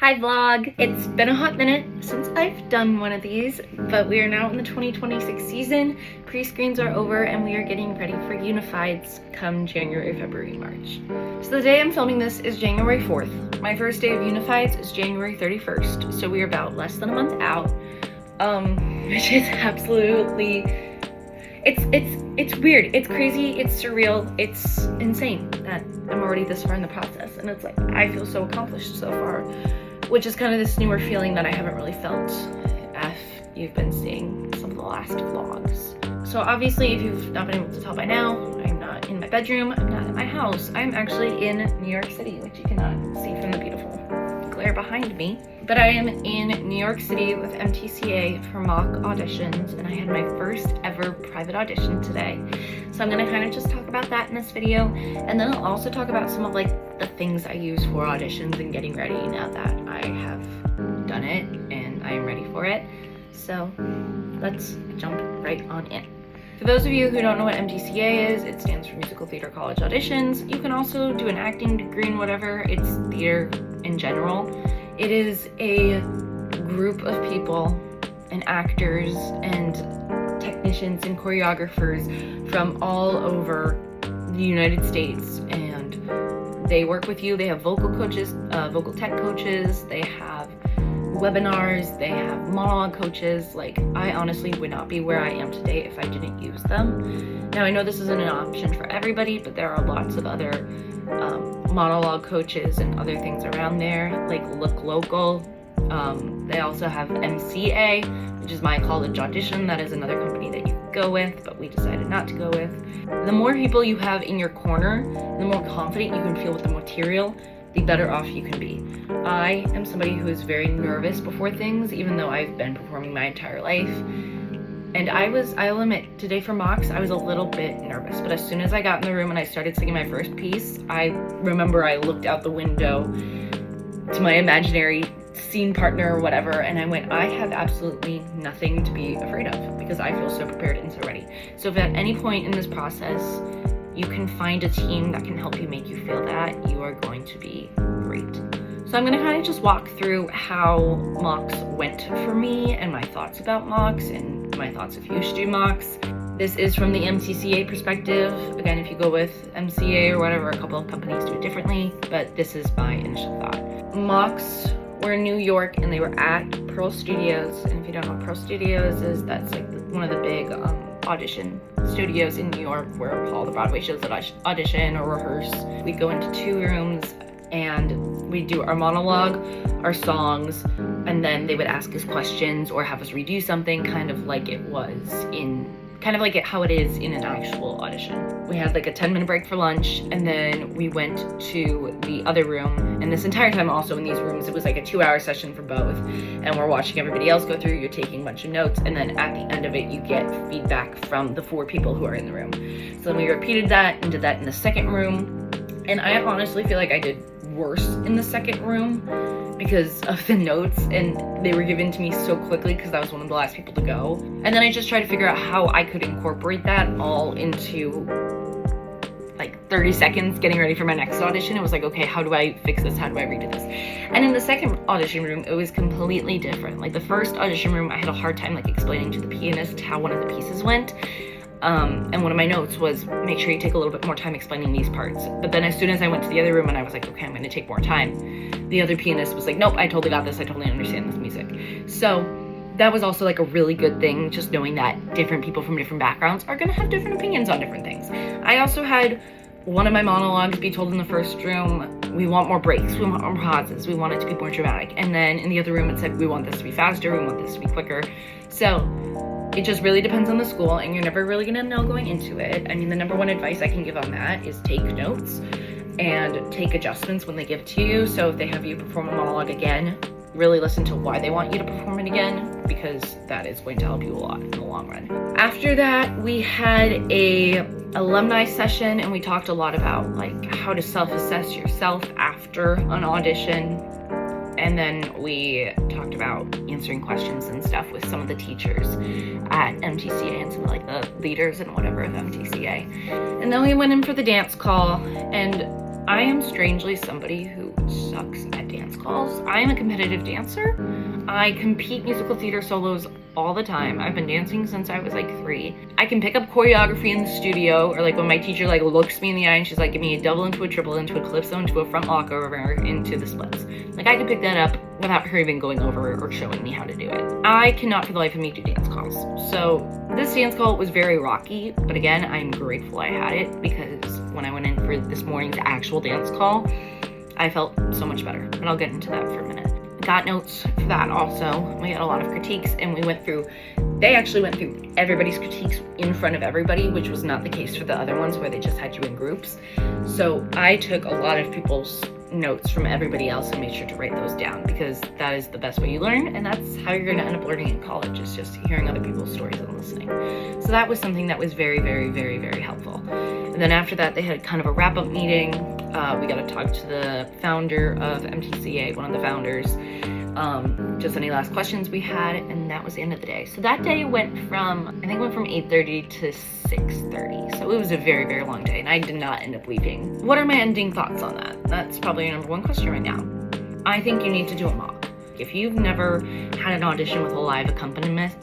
Hi vlog! It's been a hot minute since I've done one of these, but we are now in the 2026 season. Pre-screens are over and we are getting ready for Unifieds come January, February, March. So the day I'm filming this is January 4th. My first day of Unifieds is January 31st, so we are about less than a month out, which is absolutely, it's weird, it's crazy, it's surreal, it's insane that I'm already this far in the process, and it's like, I feel so accomplished so far. Which is kind of this newer feeling that I haven't really felt if you've been seeing some of the last vlogs. So obviously, if you've not been able to tell by now, I'm not in my bedroom, I'm not in my house. I'm actually in New York City, which you cannot see from the beautiful glare behind me. But I am in New York City with MTCA for mock auditions, and I had my first ever private audition today. So I'm gonna kind of just talk about that in this video, and then I'll also talk about some of like the things I use for auditions and getting ready now that I have done it and I am ready for it. So let's jump right on in. For those of you who don't know what MTCA is, it stands for Musical Theater College Auditions. You can also do an acting degree in whatever, it's theater in general. It is a group of people and actors and technicians and choreographers from all over the United States, and they work with you. They have vocal coaches, vocal tech coaches, they have webinars, they have monologue coaches. Like, I honestly would not be where I am today if I didn't use them. Now I know this isn't an option for everybody, but there are lots of other monologue coaches and other things around there, like Look Local. They also have MCA, which is my college audition. That is another company that you could go with, but we decided not to go with. The more people you have in your corner, the more confident you can feel with the material, the better off you can be. I am somebody who is very nervous before things, even though I've been performing my entire life. And I'll admit, today for mocks, I was a little bit nervous, but as soon as I got in the room and I started singing my first piece, I remember I looked out the window to my imaginary scene partner or whatever, and I went, I have absolutely nothing to be afraid of because I feel so prepared and so ready. So if at any point in this process you can find a team that can help you make you feel that, you are going to be great. So I'm gonna kind of just walk through how mocks went for me and my thoughts about mocks and my thoughts if you should do mocks. This is from the MTCA perspective. Again, if you go with MCA or whatever, a couple of companies do it differently, but this is my initial thought. Mocks were in New York and they were at Pearl Studios. And if you don't know what Pearl Studios is, that's like one of the big audition studios in New York where all the Broadway shows that audition or rehearse. We go into 2 rooms and we do our monologue, our songs, and then they would ask us questions or have us redo something kind of like it was in, how it is in an actual audition. We had like a 10-minute break for lunch, and then we went to the other room. And this entire time also in these rooms, it was like a 2-hour session for both. And we're watching everybody else go through, you're taking a bunch of notes, and then at the end of it, you get feedback from the 4 people who are in the room. So then we repeated that and did that in the second room. And I honestly feel like I did worse in the second room because of the notes, and they were given to me so quickly because I was one of the last people to go. And then I just tried to figure out how I could incorporate that all into like 30 seconds getting ready for my next audition. It was like, okay, how do I fix this? How do I redo this? And in the second audition room, it was completely different. Like the first audition room, I had a hard time like explaining to the pianist how one of the pieces went. And one of my notes was, make sure you take a little bit more time explaining these parts. But then as soon as I went to the other room and I was like, okay, I'm gonna take more time, the other pianist was like, nope, I totally got this. I totally understand this music. So that was also like a really good thing, just knowing that different people from different backgrounds are gonna have different opinions on different things. I also had one of my monologues be told in the first room, we want more breaks, we want more pauses, we want it to be more dramatic. And then in the other room it said, we want this to be faster, we want this to be quicker. So it just really depends on the school, and you're never really gonna know going into it. I mean, the number one advice I can give on that is take notes and take adjustments when they give it to you. So if they have you perform a monologue again, really listen to why they want you to perform it again, because that is going to help you a lot in the long run. After that, we had a alumni session, and we talked a lot about like how to self-assess yourself after an audition. And then we talked about answering questions and stuff with some of the teachers at MTCA and some of like the leaders and whatever of MTCA. And then we went in for the dance call, and I am strangely somebody who who sucks at dance calls. I'm a competitive dancer. I compete musical theater solos all the time. I've been dancing since I was like 3. I can pick up choreography in the studio, or like when my teacher like looks me in the eye and she's like, give me a double into a triple into a calypso into a front walk over into the splits. Like I can pick that up without her even going over or showing me how to do it. I cannot for the life of me do dance calls. So this dance call was very rocky, but again, I'm grateful I had it, because when I went in for this morning's actual dance call, I felt so much better, but I'll get into that for a minute. Got notes for that also. We had a lot of critiques, and they actually went through everybody's critiques in front of everybody, which was not the case for the other ones where they just had you in groups. So I took a lot of people's notes from everybody else and made sure to write those down, because that is the best way you learn, and that's how you're going to end up learning in college, is just hearing other people's stories and listening. So that was something that was very, very, very, very helpful. And then after that, they had kind of a wrap-up meeting. We got to talk to the founder of MTCA, one of the founders, just any last questions we had, and that was the end of the day. So that day went from 8:30 to 6:30. So it was a very, very long day, and I did not end up leaving. What are my ending thoughts on that? That's probably your number one question right now. I think you need to do a mock. If you've never had an audition with a live accompanist,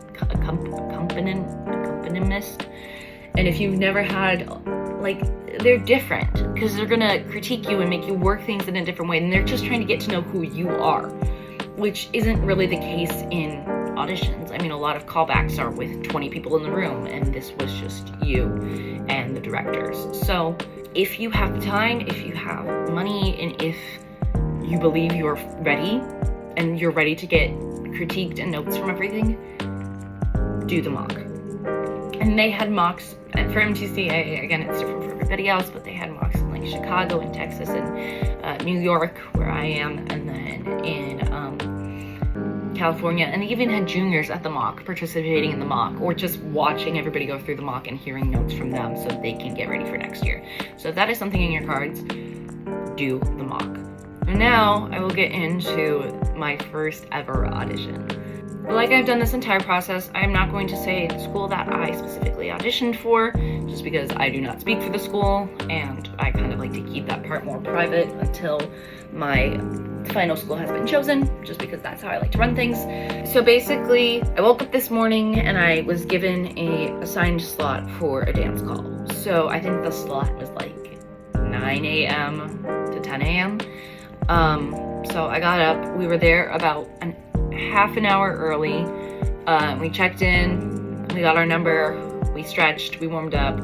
and if you've never had, like, they're different, because they're gonna critique you and make you work things in a different way, and they're just trying to get to know who you are, which isn't really the case in auditions. I mean, a lot of callbacks are with 20 people in the room, and this was just you and the directors. So if you have the time, if you have money, and if you believe you're ready and you're ready to get critiqued and notes from everything, do the mock. And they had mocks for MTCA. Again, it's different for everybody else, but they had mocks in like Chicago and Texas and New York, where I am, and then in California. And they even had juniors at the mock, participating in the mock, or just watching everybody go through the mock and hearing notes from them so that they can get ready for next year. So if that is something in your cards, do the mock. And now I will get into my first ever audition. Like I've done this entire process, I'm not going to say the school that I specifically auditioned for, just because I do not speak for the school, and I kind of like to keep that part more private until my final school has been chosen, just because that's how I like to run things. So basically, I woke up this morning and I was given a assigned slot for a dance call. So I think the slot was like 9 a.m. to 10 a.m. So I got up, we were there about half an hour early. We checked in, we got our number, we stretched, we warmed up.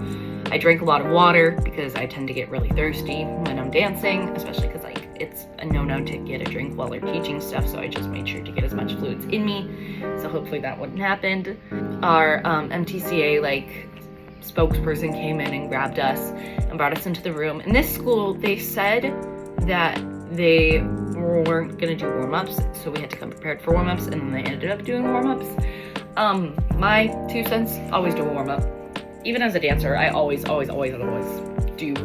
I drank a lot of water because I tend to get really thirsty when I'm dancing, especially because like it's a no-no to get a drink while they're teaching stuff, so I just made sure to get as much fluids in me, so hopefully that wouldn't happen. Our MTCA like spokesperson came in and grabbed us and brought us into the room. In this school, they said that they weren't gonna do warm-ups, so we had to come prepared for warm-ups, and then they ended up doing warm-ups. My 2 cents, always do a warm-up. Even as a dancer, I always do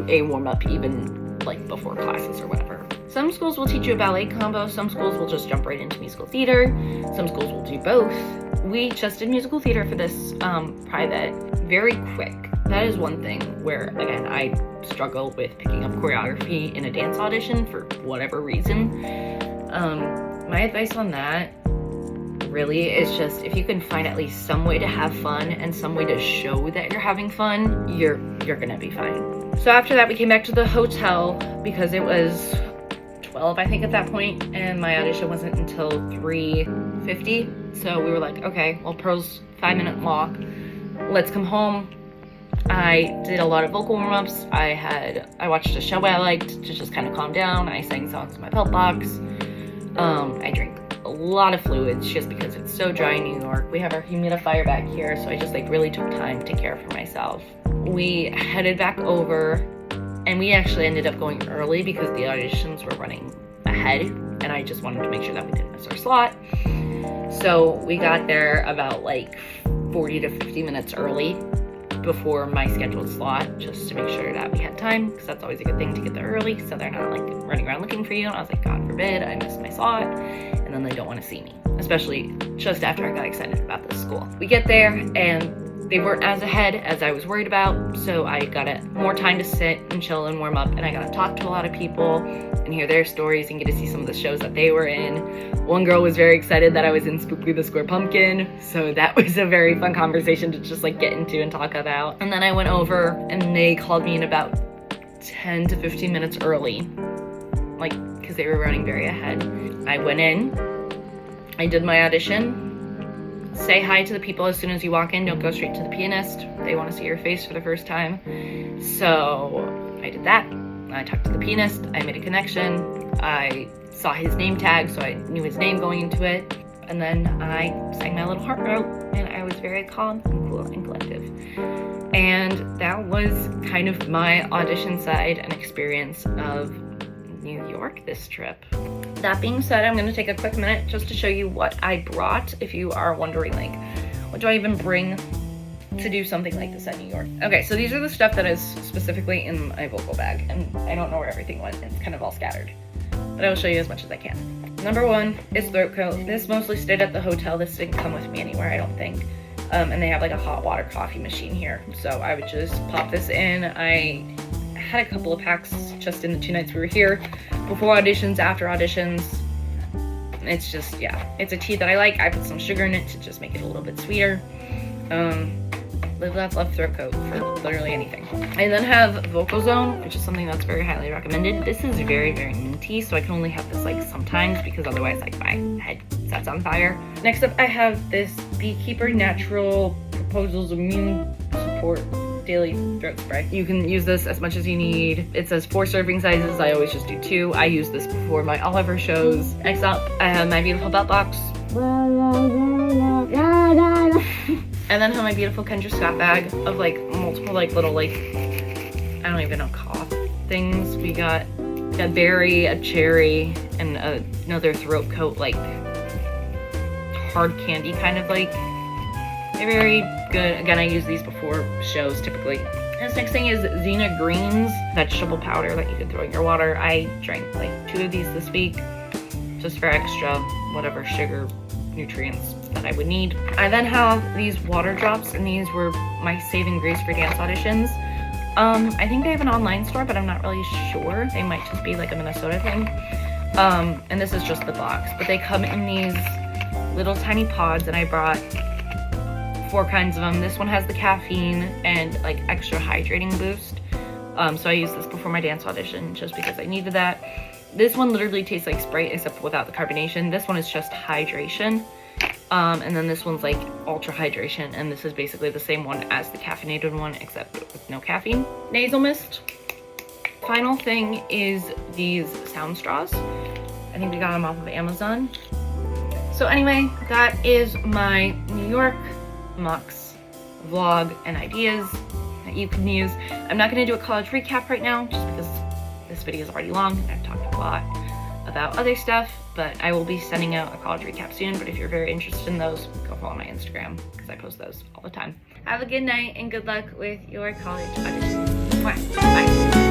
a warm-up, even like before classes or whatever. Some schools will teach you a ballet combo, some schools will just jump right into musical theater, some schools will do both. We just did musical theater for this private, very quick. That is one thing where, again, I struggle with picking up choreography in a dance audition for whatever reason. My advice on that really is just, if you can find at least some way to have fun and some way to show that you're having fun, you're gonna be fine. So after that, we came back to the hotel because it was 12, I think, at that point, and my audition wasn't until 3:50. So we were like, okay, well, pro's 5-minute walk. Let's come home. I did a lot of vocal warm-ups. I watched a show I liked to just kind of calm down. I sang songs in my belt box. I drank a lot of fluids just because it's so dry in New York. We have our humidifier back here, so I just like really took time to care for myself. We headed back over, and we actually ended up going early because the auditions were running ahead, and I just wanted to make sure that we didn't miss our slot. So we got there about like 40 to 50 minutes early before my scheduled slot, just to make sure that we had time, because that's always a good thing to get there early, so they're not like running around looking for you. And I was like, God forbid I missed my slot, and then they don't want to see me, especially just after I got excited about this school. We get there, and They weren't as ahead as I was worried about, so I got more time to sit and chill and warm up, and I got to talk to a lot of people and hear their stories and get to see some of the shows that they were in. One girl was very excited that I was in Spooky the Square Pumpkin, so that was a very fun conversation to just like get into and talk about. And then I went over and they called me in about 10 to 15 minutes early, like because they were running very ahead. I went in, I did my audition. Say hi to the people as soon as you walk in. Don't go straight to the pianist. They want to see your face for the first time. So I did that. I talked to the pianist. I made a connection. I saw his name tag, so I knew his name going into it. And then I sang my little heart note, and I was very calm and cool and collective. And that was kind of my audition side and experience of New York this trip. That being said, I'm gonna take a quick minute just to show you what I brought, if you are wondering, like, what do I even bring to do something like this at New York? Okay, so these are the stuff that is specifically in my vocal bag, and I don't know where everything went. It's kind of all scattered, but I will show you as much as I can. Number one is throat coat. This mostly stayed at the hotel. This didn't come with me anywhere, I don't think. And they have like a hot water coffee machine here, so I would just pop this in. I had a couple of packs just in the 2 nights we were here, before auditions, after auditions. It's just, yeah, it's a tea that I like. I put some sugar in it to just make it a little bit sweeter. Live, laugh, love throat coat for literally anything. I then have Vocal Zone, which is something that's very highly recommended. This is very, very minty, so I can only have this like sometimes because otherwise like my head sets on fire. Next up, I have this Beekeeper Natural Proposals Immune Support Daily Throat Spray. You can use this as much as you need. It says 4 serving sizes. I always just do 2. I use this before my Oliver shows. Next up, I have my beautiful belt box. And then have my beautiful Kendra Scott bag of like multiple like little like, I don't even know, cough things. We got a berry, a cherry, and another throat coat, like hard candy kind of like. They're very good. Again, I use these before shows typically. This next thing is Xena Greens vegetable powder that you can throw in your water. I drank like 2 of these this week just for extra whatever sugar nutrients that I would need. I then have these water drops, and these were my saving grace for dance auditions. I think they have an online store, but I'm not really sure. They might just be like a Minnesota thing. And this is just the box, but they come in these little tiny pods, and I brought 4 kinds of them. This one has the caffeine and like extra hydrating boost. So I used this before my dance audition just because I needed that. This one literally tastes like Sprite except without the carbonation. This one is just hydration. And then this one's like ultra hydration, and this is basically the same one as the caffeinated one except with no caffeine. Nasal mist. Final thing is these sound straws. I think we got them off of Amazon. So anyway, that is my New York Mux vlog and ideas that you can use. I'm not going to do a college recap right now just because this video is already long and I've talked a lot about other stuff, but I will be sending out a college recap soon. But if you're very interested in those, go follow my Instagram because I post those all the time. Have a good night and good luck with your college audition. Bye.